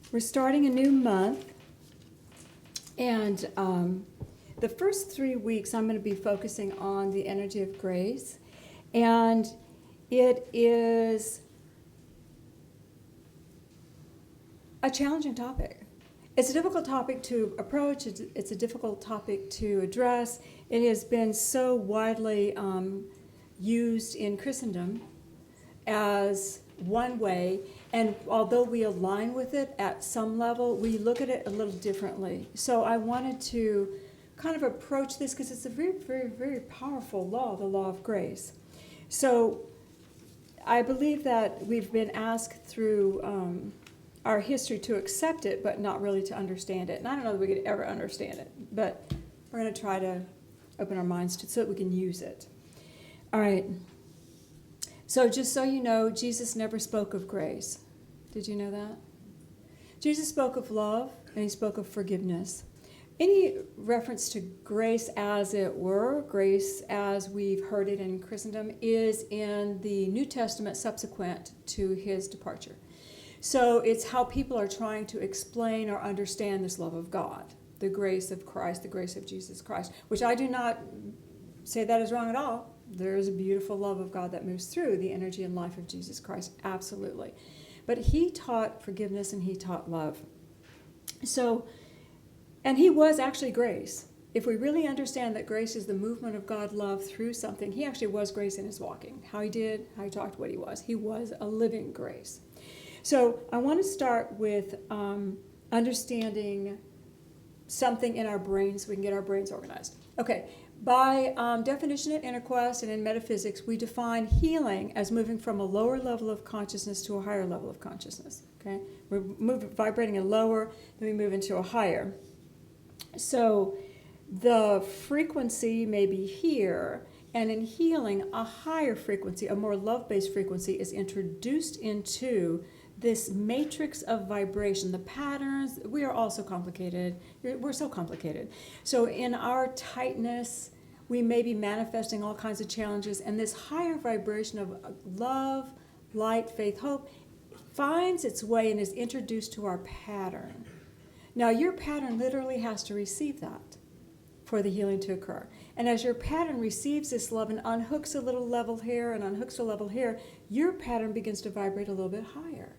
We're starting a new month, and the first 3 weeks I'm going to be focusing on the energy of grace, and it is a challenging topic. It's a difficult topic to approach, it's a difficult topic to address. It has been so widely used in Christendom as one way, and although we align with it at some level, we look at it a little differently. So I wanted to kind of approach this because it's a very, very, very powerful law, the law of grace. So I believe that we've been asked through our history to accept it, but not really to understand it. And I don't know that we could ever understand it, but we're going to try to open our minds to so that we can use it. All right. So just so you know, Jesus never spoke of grace. Did you know that? Jesus spoke of love, and he spoke of forgiveness. Any reference to grace as it were, grace as we've heard it in Christendom, is in the New Testament subsequent to his departure. So it's how people are trying to explain or understand this love of God, the grace of Christ, the grace of Jesus Christ, which I do not say that is wrong at all. There is a beautiful love of God that moves through the energy and life of Jesus Christ, absolutely. But he taught forgiveness and he taught love. So, and he was actually grace. If we really understand that grace is the movement of God love through something, he actually was grace in his walking. How he did, how he talked, what he was. He was a living grace. So I want to start with understanding something in our brains so we can get our brains organized. Okay. By definition at InnerQuest and in metaphysics, we define healing as moving from a lower level of consciousness to a higher level of consciousness. Okay, we're vibrating a lower, then we move into a higher. So the frequency may be here, and in healing, a higher frequency, a more love-based frequency, is introduced into this matrix of vibration, the patterns. We are all so complicated. We're so complicated. So in our tightness, we may be manifesting all kinds of challenges, and this higher vibration of love, light, faith, hope finds its way and is introduced to our pattern. Now, your pattern literally has to receive that for the healing to occur. And as your pattern receives this love and unhooks a little level here and unhooks a level here, your pattern begins to vibrate a little bit higher.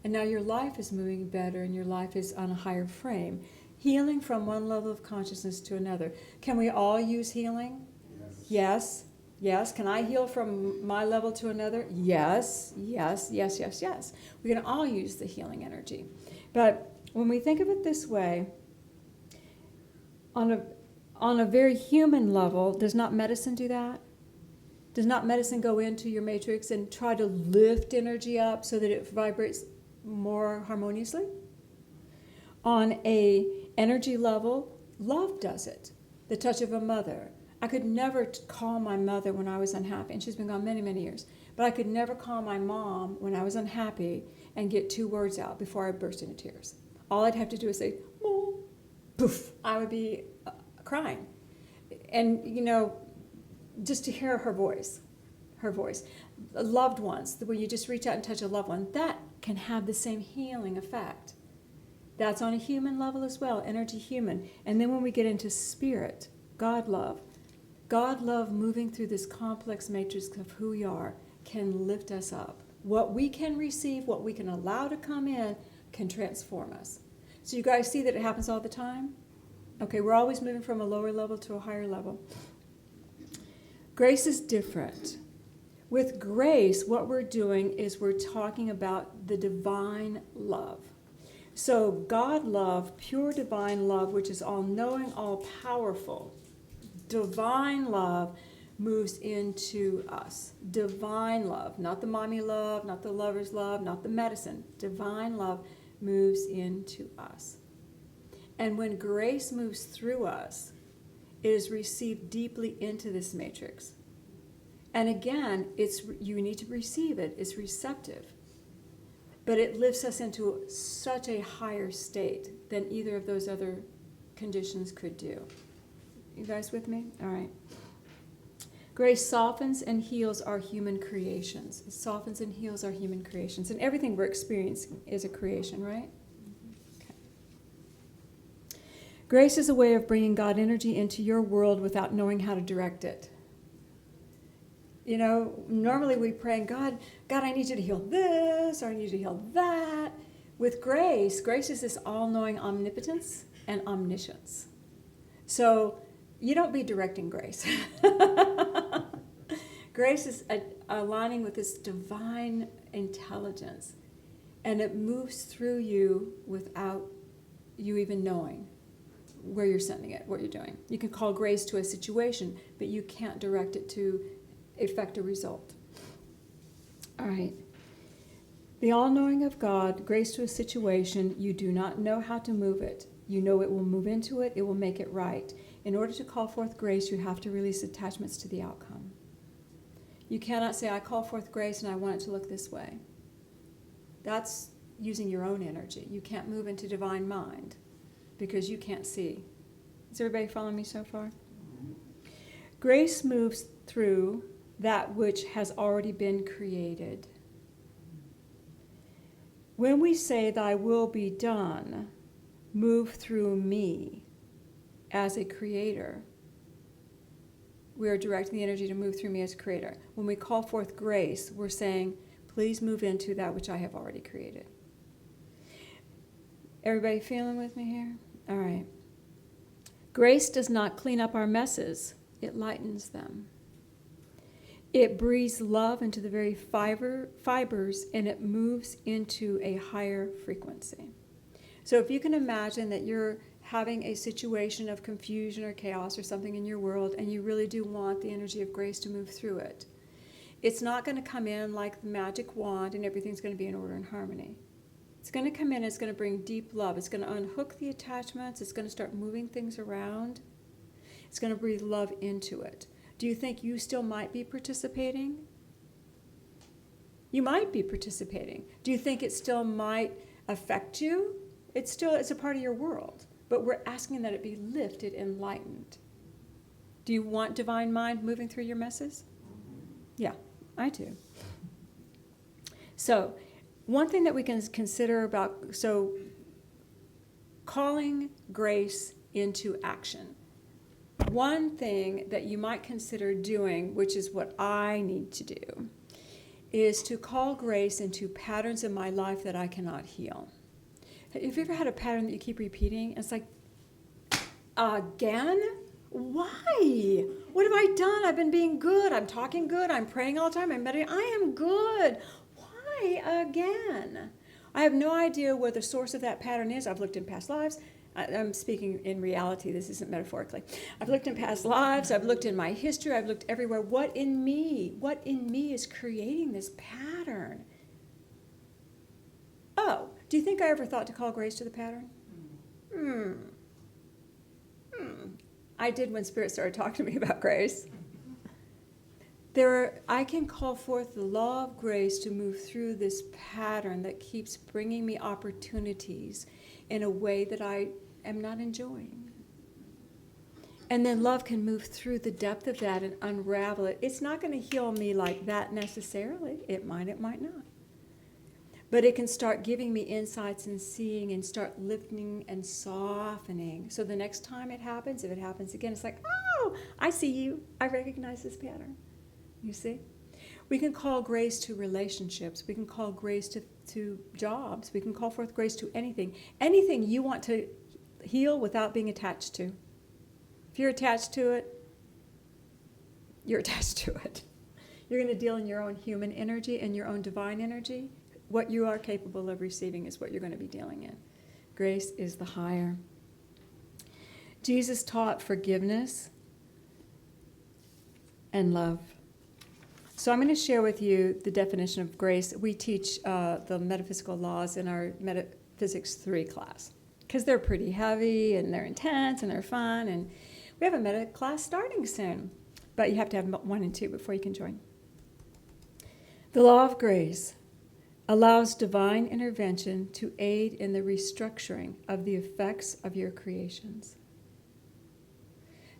And now your life is moving better and your life is on a higher frame. Healing from one level of consciousness to another. Can we all use healing? Yes. Yes. Can I heal from my level to another? Yes. Yes. Yes. Yes. Yes. We can all use the healing energy. But when we think of it this way, on a very human level, does not medicine do that? Does not medicine go into your matrix and try to lift energy up so that it vibrates more harmoniously? On a energy level, love does it. The touch of a mother. I could never call my mother when I was unhappy, and she's been gone many, many years, but I could never call my mom when I was unhappy and get 2 words out before I burst into tears. All I'd have to do is say, Mom, poof, I would be crying. And, just to hear her voice. Loved ones, when you just reach out and touch a loved one, that can have the same healing effect. That's on a human level as well, energy human. And then when we get into spirit, God love moving through this complex matrix of who we are can lift us up. What we can receive, what we can allow to come in, can transform us. So you guys see that it happens all the time? Okay, we're always moving from a lower level to a higher level. Grace is different. With grace, what we're doing is we're talking about the divine love. So God love, pure divine love, which is all-knowing, all-powerful. Divine love moves into us. Divine love, not the mommy love, not the lover's love, not the medicine. Divine love moves into us. And when grace moves through us, it is received deeply into this matrix. And again, you need to receive it. It's receptive. But it lifts us into such a higher state than either of those other conditions could do. You guys with me? All right. Grace softens and heals our human creations. It softens and heals our human creations. And everything we're experiencing is a creation, right? Grace is a way of bringing God energy into your world without knowing how to direct it. You know, normally we pray, God, I need you to heal this, or I need you to heal that. With grace, grace is this all-knowing omnipotence and omniscience. So you don't be directing grace. Grace is aligning with this divine intelligence, and it moves through you without you even knowing where you're sending it, what you're doing. You can call grace to a situation, but you can't direct it to effect a result. All right. The all-knowing of God, grace to a situation, you do not know how to move it. You know it will move into it, it will make it right. In order to call forth grace, you have to release attachments to the outcome. You cannot say, I call forth grace and I want it to look this way. That's using your own energy. You can't move into divine mind because you can't see. Is everybody following me so far? Grace moves through that which has already been created. When we say, thy will be done, move through me as a creator, we are directing the energy to move through me as a creator. When we call forth grace, we're saying, please move into that which I have already created. Everybody feeling with me here? All right. Grace does not clean up our messes. It lightens them. It breathes love into the very fibers, and it moves into a higher frequency. So if you can imagine that you're having a situation of confusion or chaos or something in your world, and you really do want the energy of grace to move through it, it's not going to come in like the magic wand and everything's going to be in order and harmony. It's going to come in, it's going to bring deep love. It's going to unhook the attachments. It's going to start moving things around. It's going to breathe love into it. Do you think you still might be participating? You might be participating. Do you think it still might affect you? It's a part of your world. But we're asking that it be lifted and lightened. Do you want divine mind moving through your messes? Yeah, I do. So, one thing that we can consider about, calling grace into action. One thing that you might consider doing, which is what I need to do, is to call grace into patterns in my life that I cannot heal. Have you ever had a pattern that you keep repeating? It's like, again? Why? What have I done? I've been being good. I'm talking good. I'm praying all the time. I'm meditating. I am good. Why again? I have no idea where the source of that pattern is. I've looked in past lives. I'm speaking in reality. This isn't metaphorically. I've looked in past lives. I've looked in my history. I've looked everywhere. What in me is creating this pattern? Oh, do you think I ever thought to call grace to the pattern? I did when Spirit started talking to me about grace. I can call forth the law of grace to move through this pattern that keeps bringing me opportunities in a way that I am not enjoying. And then love can move through the depth of that and unravel it. It's not going to heal me like that necessarily. It might not. But it can start giving me insights and seeing and start lifting and softening. So the next time it happens, if it happens again, it's like, oh, I see you. I recognize this pattern. You see? We can call grace to relationships. We can call grace to jobs. We can call forth grace to anything. Anything you want to heal without being attached to. If you're attached to it, you're attached to it. You're going to deal in your own human energy and your own divine energy. What you are capable of receiving is what you're going to be dealing in. Grace is the higher. Jesus taught forgiveness and love. So I'm going to share with you the definition of grace. We teach the metaphysical laws in our Metaphysics 3 class because they're pretty heavy and they're intense and they're fun. And we have a meta class starting soon, but you have to have 1 and 2 before you can join. The law of grace allows divine intervention to aid in the restructuring of the effects of your creations.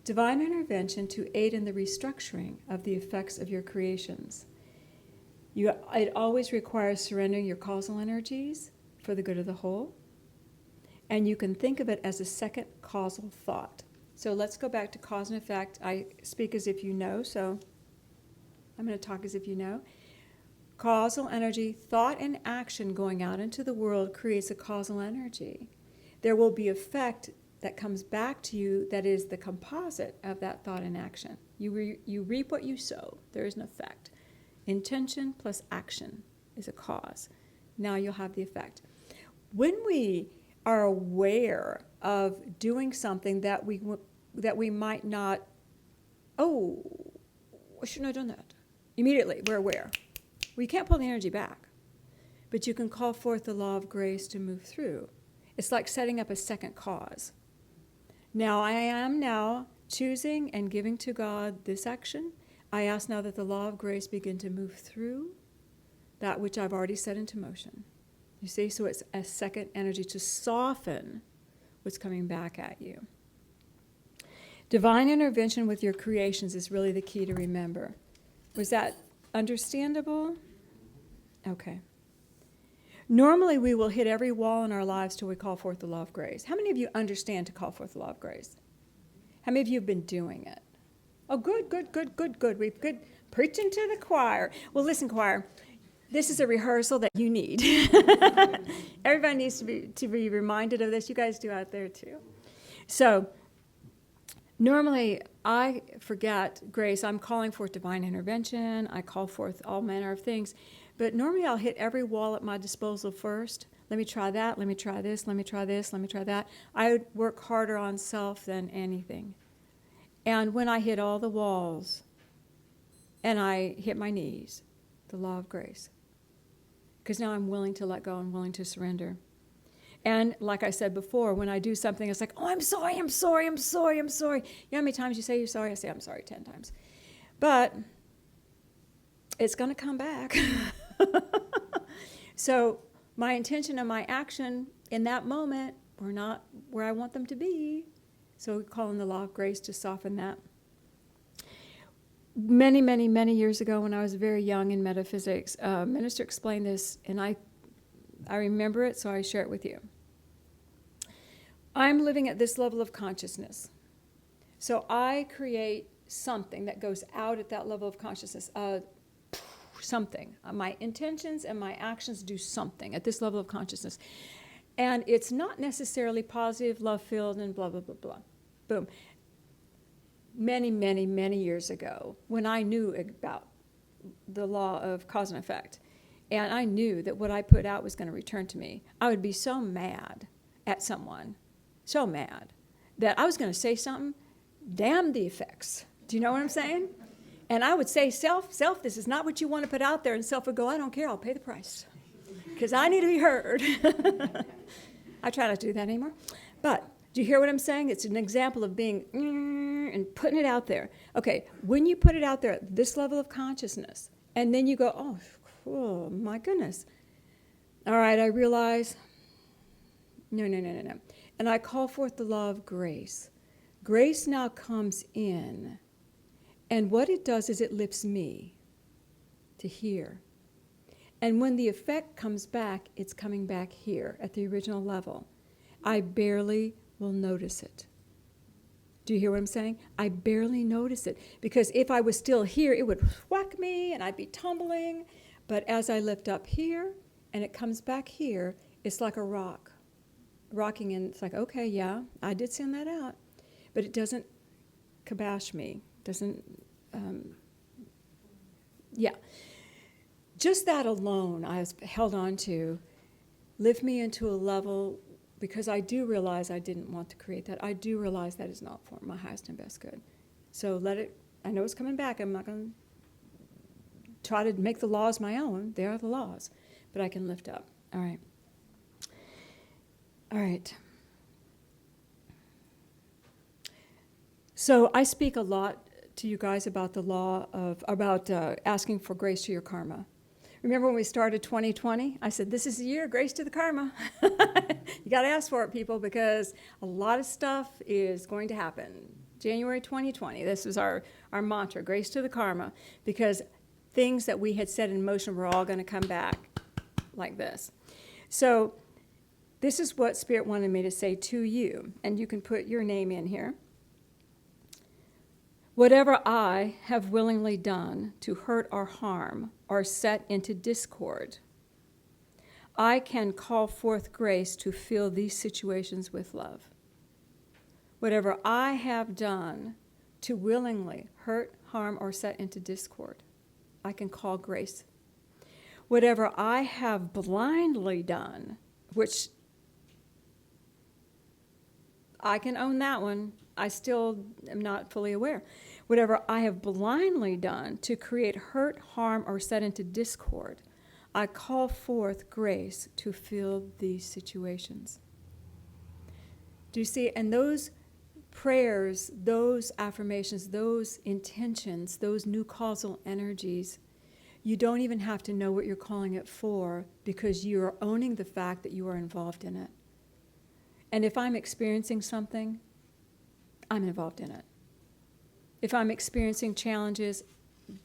Divine intervention to aid in the restructuring of the effects of your creations. It always requires surrendering your causal energies for the good of the whole. And you can think of it as a second causal thought. So let's go back to cause and effect. I speak as if you know, so I'm going to talk as if you know. Causal energy, thought and action going out into the world creates a causal energy. There will be effect that comes back to you that is the composite of that thought and action. You reap what you sow. There is an effect. Intention plus action is a cause. Now you'll have the effect. When we are aware of doing something that we might not, oh, I shouldn't have done that. Immediately, we're aware. We can't pull the energy back, but you can call forth the law of grace to move through. It's like setting up a second cause. Now, I am now choosing and giving to God this action. I ask now that the law of grace begin to move through that which I've already set into motion. You see, so it's a second energy to soften what's coming back at you. Divine intervention with your creations is really the key to remember. Was that understandable? Okay. Normally, we will hit every wall in our lives till we call forth the law of grace. How many of you understand to call forth the law of grace? How many of you have been doing it? Oh, good. We've good preaching to the choir. Well, listen, choir, this is a rehearsal that you need. Everybody needs to be reminded of this. You guys do out there too. So, normally, I forget grace. I'm calling forth divine intervention. I call forth all manner of things. But normally I'll hit every wall at my disposal first. Let me try that. Let me try this. Let me try this. Let me try that. I would work harder on self than anything. And when I hit all the walls and I hit my knees, the law of grace. Because now I'm willing to let go and willing to surrender. And like I said before, when I do something, it's like, oh, I'm sorry. You know how many times you say you're sorry? I say I'm sorry 10 times. But it's going to come back. So my intention and my action in that moment were not where I want them to be. So we call in the law of grace to soften that. Many years ago when I was very young in metaphysics, a minister explained this, and I remember it, so I share it with you. I'm living at this level of consciousness. So I create something that goes out at that level of consciousness. Something. My intentions and my actions do something at this level of consciousness. And it's not necessarily positive, love-filled, and blah, blah, blah, blah. Boom. Many years ago, when I knew about the law of cause and effect, and I knew that what I put out was going to return to me, I would be so mad at someone, so mad, that I was going to say something, damn the effects. Do you know what I'm saying? And I would say, self, this is not what you want to put out there. And self would go, I don't care, I'll pay the price. Because I need to be heard. I try not to do that anymore. But do you hear what I'm saying? It's an example of being and putting it out there. Okay, when you put it out there at this level of consciousness, and then you go, oh my goodness. All right, I realize, no. And I call forth the law of grace. Grace now comes in. And what it does is it lifts me to here. And when the effect comes back, it's coming back here at the original level. I barely will notice it. Do you hear what I'm saying? I barely notice it. Because if I was still here, it would whack me and I'd be tumbling. But as I lift up here and it comes back here, it's like a rock. Rocking in, it's like, okay, yeah, I did send that out. But it doesn't kabash me. Doesn't, just that alone I was held on to, lift me into a level, because I do realize I didn't want to create that. I do realize that is not for my highest and best good. So let it, I know it's coming back. I'm not going to try to make the laws my own. They are the laws. But I can lift up. All right. So I speak a lot to you guys about the law of, asking for grace to your karma. Remember when we started 2020? I said, this is the year, grace to the karma. You got to ask for it, people, because a lot of stuff is going to happen. January 2020, this was our mantra, grace to the karma, because things that we had set in motion were all going to come back like this. So This is what Spirit wanted me to say to you, and you can put your name in here. Whatever I have willingly done to hurt or harm or set into discord, I can call forth grace to fill these situations with love. Whatever I have done to willingly hurt, harm, or set into discord, I can call grace. Whatever I have blindly done, which I can own that one, I still am not fully aware. Whatever I have blindly done to create hurt, harm, or set into discord, I call forth grace to fill these situations. Do you see? And those prayers, those affirmations, those intentions, those new causal energies, you don't even have to know what you're calling it for, because you are owning the fact that you are involved in it. And if I'm experiencing something, I'm involved in it. If I'm experiencing challenges,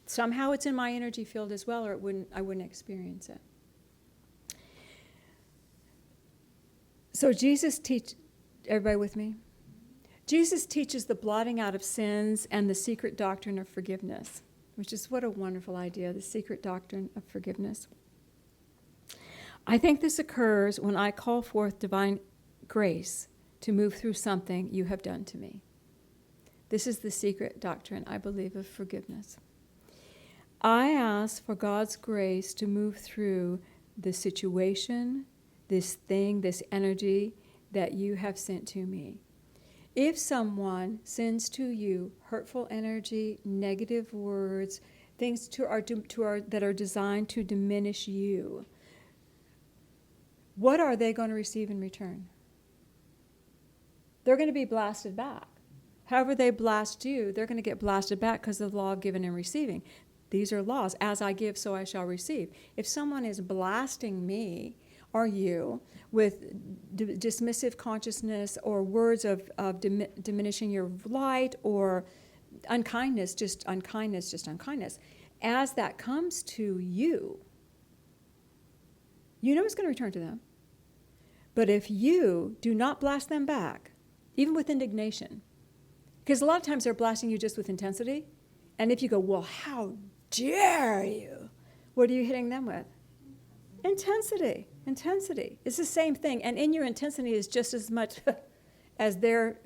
somehow it's in my energy field as well, or I wouldn't experience it. So everybody with me? Jesus teaches the blotting out of sins and the secret doctrine of forgiveness, which is what a wonderful idea, the secret doctrine of forgiveness. I think this occurs when I call forth divine grace to move through something you have done to me. This is the secret doctrine, I believe, of forgiveness. I ask for God's grace to move through the situation, this thing, this energy that you have sent to me. If someone sends to you hurtful energy, negative words, things that are designed to diminish you, what are they going to receive in return? They're going to be blasted back. However they blast you, they're going to get blasted back because of the law of giving and receiving. These are laws. As I give, so I shall receive. If someone is blasting me or you with dismissive consciousness or words of diminishing your light or unkindness, just unkindness, as that comes to you, you know it's going to return to them. But if you do not blast them back, even with indignation, because a lot of times they're blasting you just with intensity, and if you go, well, how dare you? What are you hitting them with? Intensity. It's the same thing. And in your intensity is just as much as their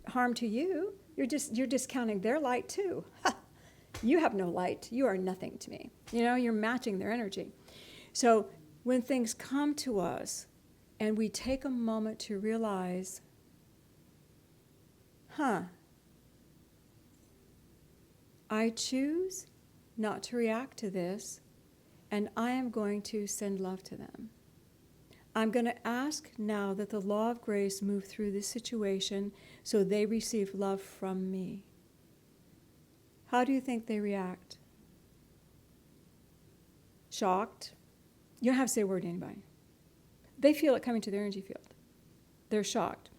harm to you. You're discounting their light too. You have no light. You are nothing to me. You're matching their energy. So when things come to us and we take a moment to realize, I choose not to react to this, and I am going to send love to them. I'm going to ask now that the law of grace move through this situation so they receive love from me. How do you think they react? Shocked? You don't have to say a word to anybody. They feel it coming to their energy field. They're shocked.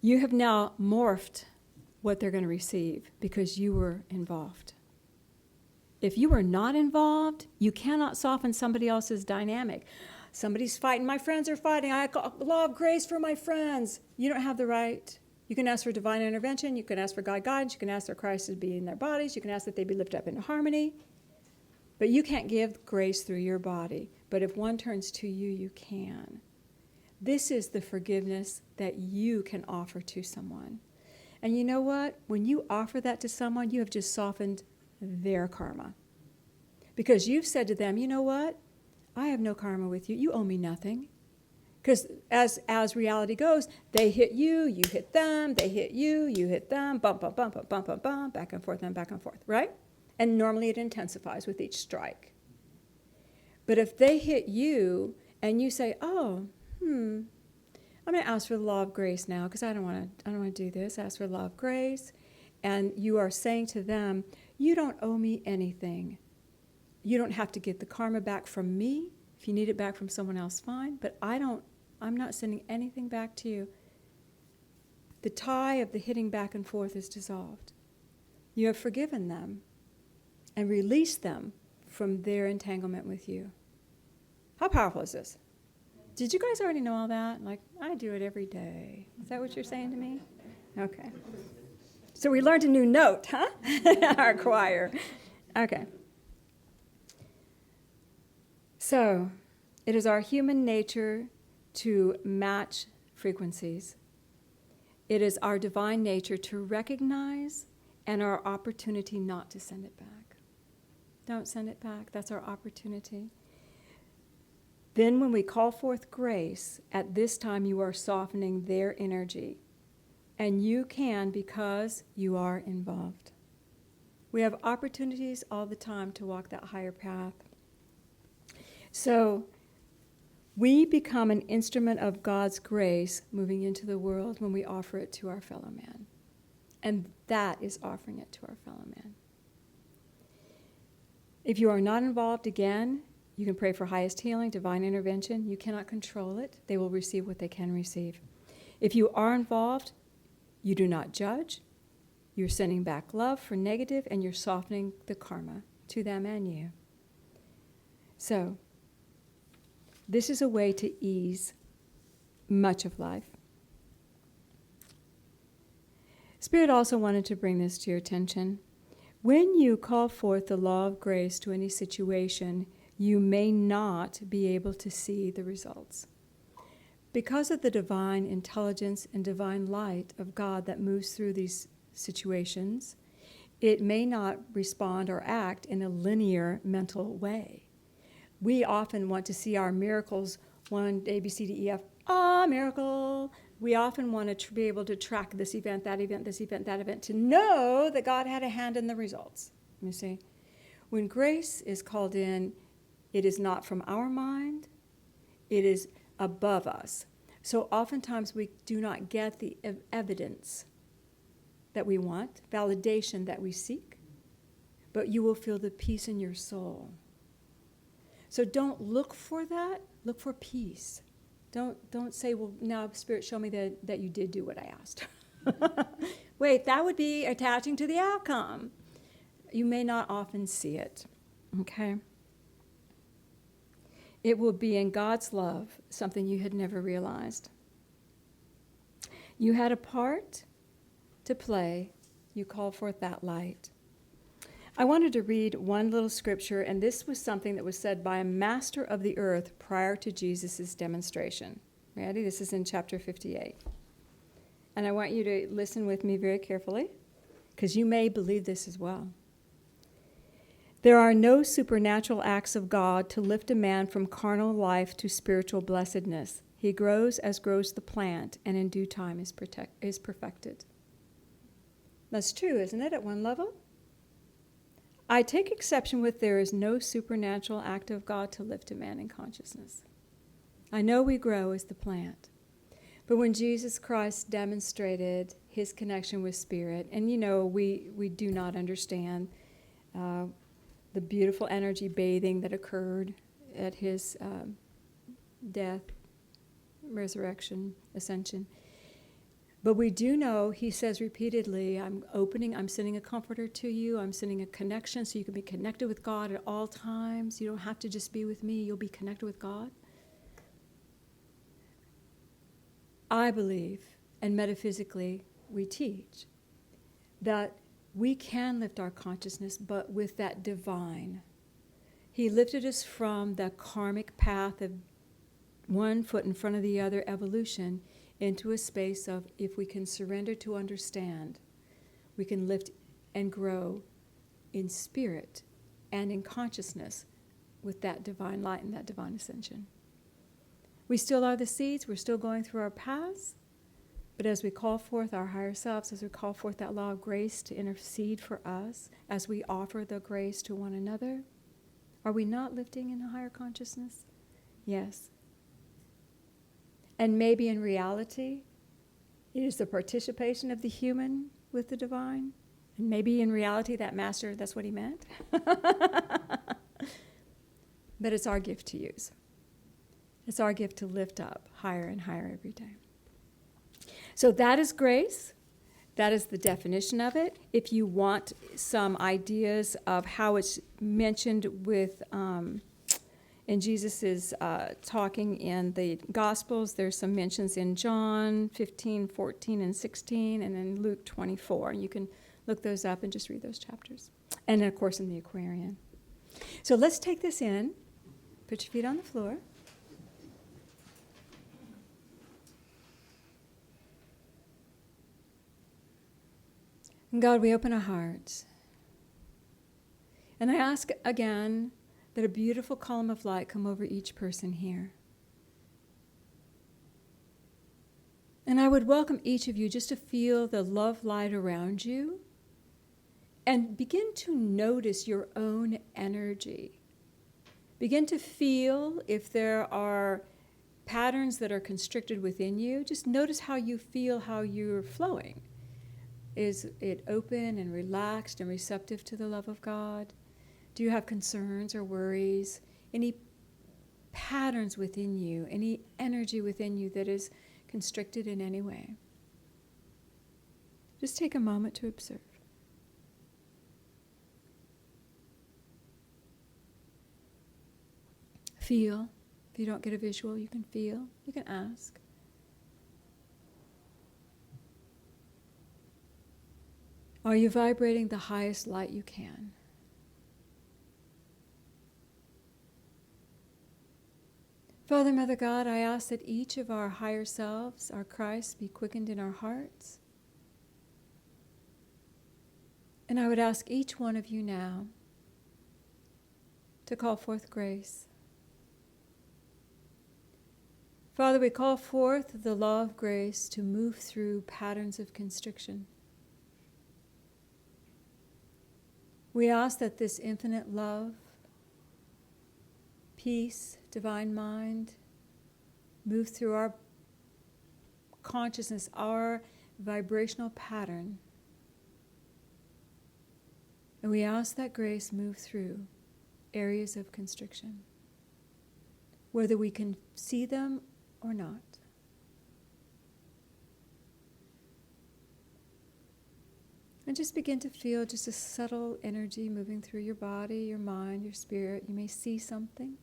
You have now morphed what they're going to receive because you were involved. If you were not involved, you cannot soften somebody else's dynamic. Somebody's fighting. My friends are fighting. I call law of grace for my friends. You don't have the right. You can ask for divine intervention. You can ask for God guidance. You can ask for Christ to be in their bodies. You can ask that they be lifted up into harmony. But you can't give grace through your body. But if one turns to you, you can. This is the forgiveness that you can offer to someone. And you know what? When you offer that to someone, you have just softened their karma. Because you've said to them, you know what? I have no karma with you. You owe me nothing. Because as reality goes, they hit you, you hit them, they hit you, you hit them, bump, bump, bump, bump, bump, bump, bump, back and forth, right? And normally it intensifies with each strike. But if they hit you and you say, I'm going to ask for the law of grace now because I don't want to do this. Ask for the law of grace. And you are saying to them, you don't owe me anything. You don't have to get the karma back from me. If you need it back from someone else, fine. But I'm not sending anything back to you. The tie of the hitting back and forth is dissolved. You have forgiven them and released them from their entanglement with you. How powerful is this? Did you guys already know all that? Like, I do it every day. Is that what you're saying to me? Okay. So we learned a new note, huh? Our choir. Okay. So it is our human nature to match frequencies. It is our divine nature to recognize and our opportunity not to send it back. Don't send it back. That's our opportunity. Then when we call forth grace, at this time you are softening their energy. And you can because you are involved. We have opportunities all the time to walk that higher path. So we become an instrument of God's grace moving into the world when we offer it to our fellow man. And that is offering it to our fellow man. If you are not involved, again, you can pray for highest healing, divine intervention. You cannot control it. They will receive what they can receive. If you are involved, you do not judge. You're sending back love for negative, and you're softening the karma to them and you. So, this is a way to ease much of life. Spirit also wanted to bring this to your attention. When you call forth the law of grace to any situation, you may not be able to see the results. Because of the divine intelligence and divine light of God that moves through these situations, it may not respond or act in a linear mental way. We often want to see our miracles, one, A, B, C, D, E, F, miracle. We often want to be able to track this event, that event, this event, that event, to know that God had a hand in the results. You see? When grace is called in, it is not from our mind, it is above us. So oftentimes we do not get the evidence that we want, validation that we seek, but you will feel the peace in your soul. So don't look for that, look for peace. Don't say, well, now Spirit, show me that you did do what I asked. Wait, that would be attaching to the outcome. You may not often see it, okay? It will be in God's love, something you had never realized. You had a part to play. You call forth that light. I wanted to read one little scripture, and this was something that was said by a master of the earth prior to Jesus' demonstration. Ready? This is in chapter 58. And I want you to listen with me very carefully, because you may believe this as well. There are no supernatural acts of God to lift a man from carnal life to spiritual blessedness. He grows as grows the plant, and in due time is perfected. That's true, isn't it, at one level? I take exception with there is no supernatural act of God to lift a man in consciousness. I know we grow as the plant. But when Jesus Christ demonstrated his connection with Spirit, and we do not understand the beautiful energy bathing that occurred at his death, resurrection, ascension. But we do know, he says repeatedly, I'm sending a comforter to you, I'm sending a connection so you can be connected with God at all times. You don't have to just be with me, you'll be connected with God. I believe, and metaphysically we teach, that we can lift our consciousness, but with that divine. He lifted us from the karmic path of one foot in front of the other evolution into a space of, if we can surrender to understand, we can lift and grow in spirit and in consciousness with that divine light and that divine ascension. We still are the seeds, we're still going through our paths, but as we call forth our higher selves, as we call forth that law of grace to intercede for us, as we offer the grace to one another, are we not lifting in a higher consciousness? Yes. And maybe in reality, it is the participation of the human with the divine. And maybe in reality, that master, that's what he meant. But it's our gift to use. It's our gift to lift up higher and higher every day. So that is grace. That is the definition of it. If you want some ideas of how it's mentioned with And Jesus is talking in the Gospels. There's some mentions in John 15, 14, and 16, and in Luke 24. You can look those up and just read those chapters. And, of course, in the Aquarian. So let's take this in. Put your feet on the floor. And God, we open our hearts. And I ask again that a beautiful column of light come over each person here. And I would welcome each of you just to feel the love light around you and begin to notice your own energy. Begin to feel if there are patterns that are constricted within you. Just notice how you feel, how you're flowing. Is it open and relaxed and receptive to the love of God? Do you have concerns or worries? Any patterns within you? Any energy within you that is constricted in any way? Just take a moment to observe. Feel. If you don't get a visual, you can feel. You can ask. Are you vibrating the highest light you can? Father, Mother God, I ask that each of our higher selves, our Christ, be quickened in our hearts. And I would ask each one of you now to call forth grace. Father, we call forth the law of grace to move through patterns of constriction. We ask that this infinite love, peace, divine mind, move through our consciousness, our vibrational pattern. And we ask that grace move through areas of constriction, whether we can see them or not. And just begin to feel just a subtle energy moving through your body, your mind, your spirit. You may see something.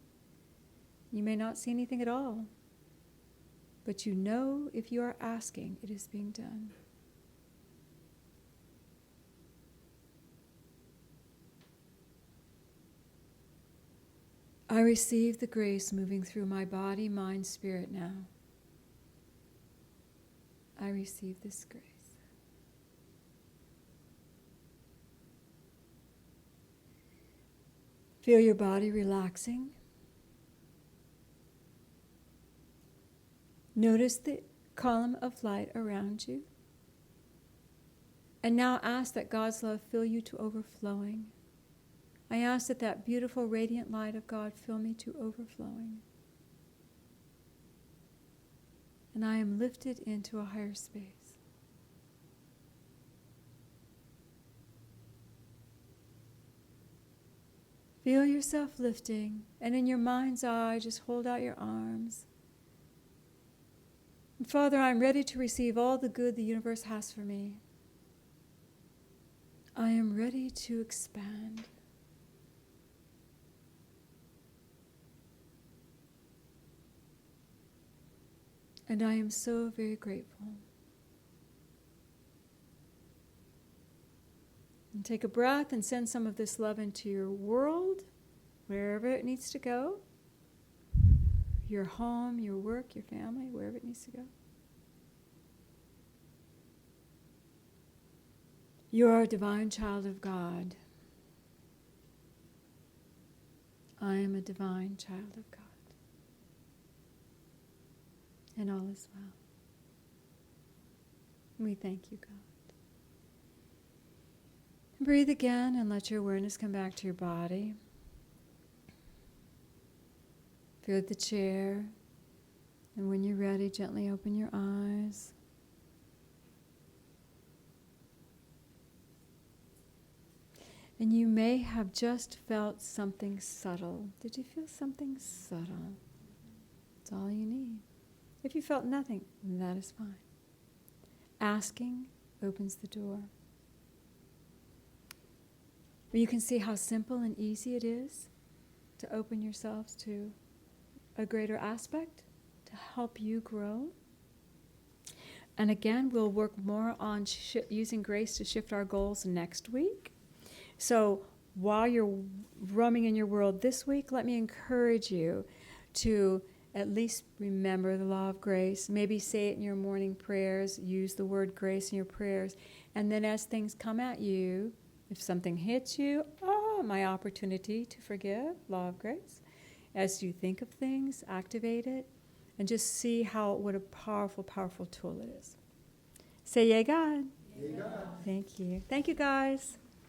You may not see anything at all. But you know if you are asking, it is being done. I receive the grace moving through my body, mind, spirit now. I receive this grace. Feel your body relaxing. Notice the column of light around you. And now ask that God's love fill you to overflowing. I ask that that beautiful radiant light of God fill me to overflowing. And I am lifted into a higher space. Feel yourself lifting, and in your mind's eye, just hold out your arms. And Father, I'm ready to receive all the good the universe has for me. I am ready to expand. And I am so very grateful. And take a breath and send some of this love into your world, wherever it needs to go. Your home, your work, your family, wherever it needs to go. You are a divine child of God. I am a divine child of God. And all is well. We thank you, God. Breathe again and let your awareness come back to your body. Feel the chair. And when you're ready, gently open your eyes. And you may have just felt something subtle. Did you feel something subtle? That's all you need. If you felt nothing, that is fine. Asking opens the door. But you can see how simple and easy it is. to open yourselves to a greater aspect to help you grow. And again, we'll work more on using grace to shift our goals next week. So while you're roaming in your world this week, let me encourage you to at least remember the law of grace. Maybe say it in your morning prayers. Use the word grace in your prayers. And then as things come at you, if something hits you, my opportunity to forgive, law of grace. As you think of things, activate it. And just see what a powerful, powerful tool it is. Say, yay, God. Yay, God. Thank you. Thank you, guys.